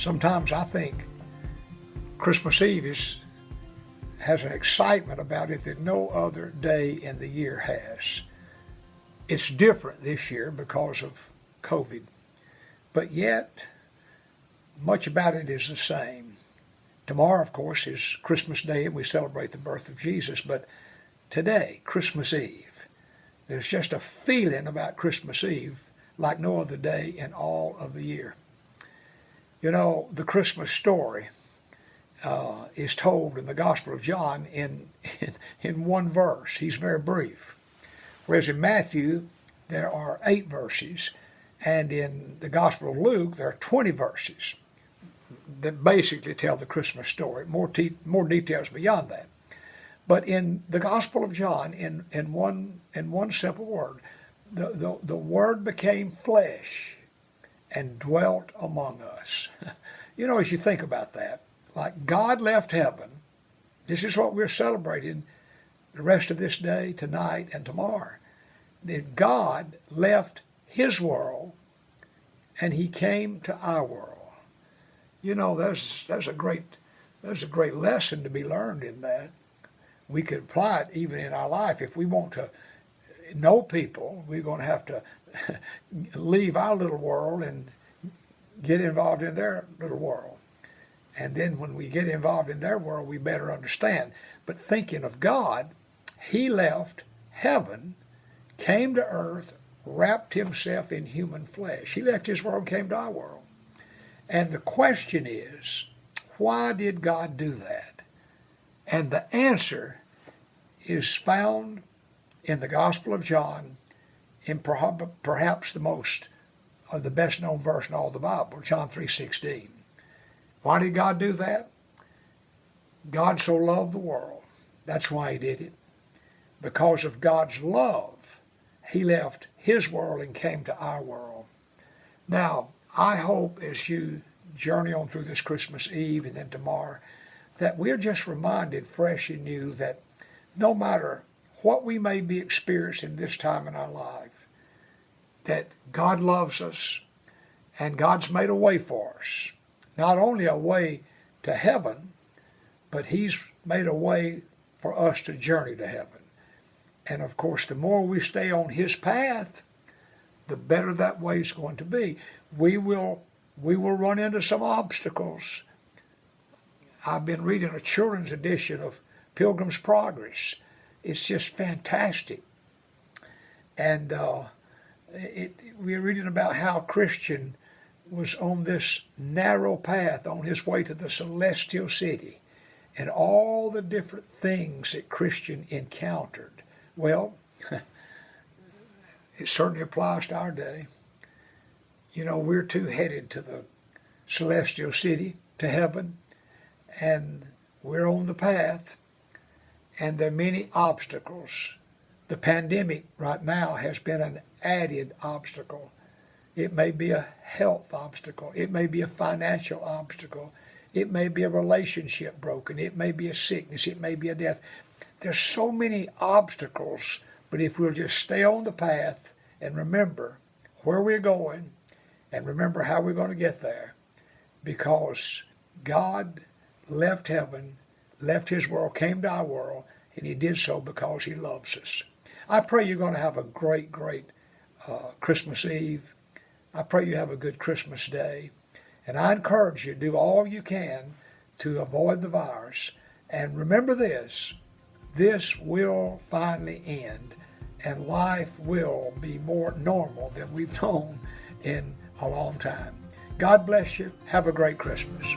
Sometimes I think Christmas Eve has an excitement about it that no other day in the year has. It's different this year because of COVID, but yet much about it is the same. Tomorrow, of course, is Christmas Day, and we celebrate the birth of Jesus, but today, Christmas Eve, there's just a feeling about Christmas Eve like no other day in all of the year. You know, the Christmas story is told in the Gospel of John in one verse. He's very brief. Whereas in Matthew, there are 8 verses, and in the Gospel of Luke, there are 20 verses that basically tell the Christmas story. More details beyond that. But in the Gospel of John, in one simple word, the Word became flesh and dwelt among us. You know, as you think about that, like God left heaven, this is what we're celebrating the rest of this day, tonight, and tomorrow. That God left His world and He came to our world. You know, there's a great lesson to be learned in that. We could apply it even in our life. If we want to know people, we're going to have to leave our little world and get involved in their little world. And then when we get involved in their world, we better understand. But thinking of God, He left heaven, came to earth, wrapped Himself in human flesh. He left His world and came to our world. And the question is, why did God do that? And the answer is found in the Gospel of John, in perhaps the best known verse in all the Bible, John 3:16. Why did God do that? God so loved the world. That's why He did it. Because of God's love, He left His world and came to our world. Now, I hope as you journey on through this Christmas Eve and then tomorrow, that we're just reminded fresh and new that no matter what we may be experiencing this time in our life, that God loves us and God's made a way for us. Not only a way to heaven, but He's made a way for us to journey to heaven. And of course, the more we stay on His path, the better that way is going to be. We will run into some obstacles. I've been reading a children's edition of Pilgrim's Progress. It's just fantastic. And we're reading about how Christian was on this narrow path on his way to the celestial city and all the different things that Christian encountered. Well, it certainly applies to our day. You know, we're too headed to the celestial city, to heaven, and we're on the path, and there are many obstacles. The pandemic right now has been an added obstacle. It may be a health obstacle. It may be a financial obstacle. It may be a relationship broken. It may be a sickness. It may be a death. There's so many obstacles, but if we'll just stay on the path and remember where we're going and remember how we're going to get there, because God left heaven, left His world, came to our world, and He did so because He loves us. I pray you're going to have a great Christmas Eve. I pray you have a good Christmas Day. And I encourage you to do all you can to avoid the virus. And remember this will finally end, and life will be more normal than we've known in a long time. God bless you. Have a great Christmas.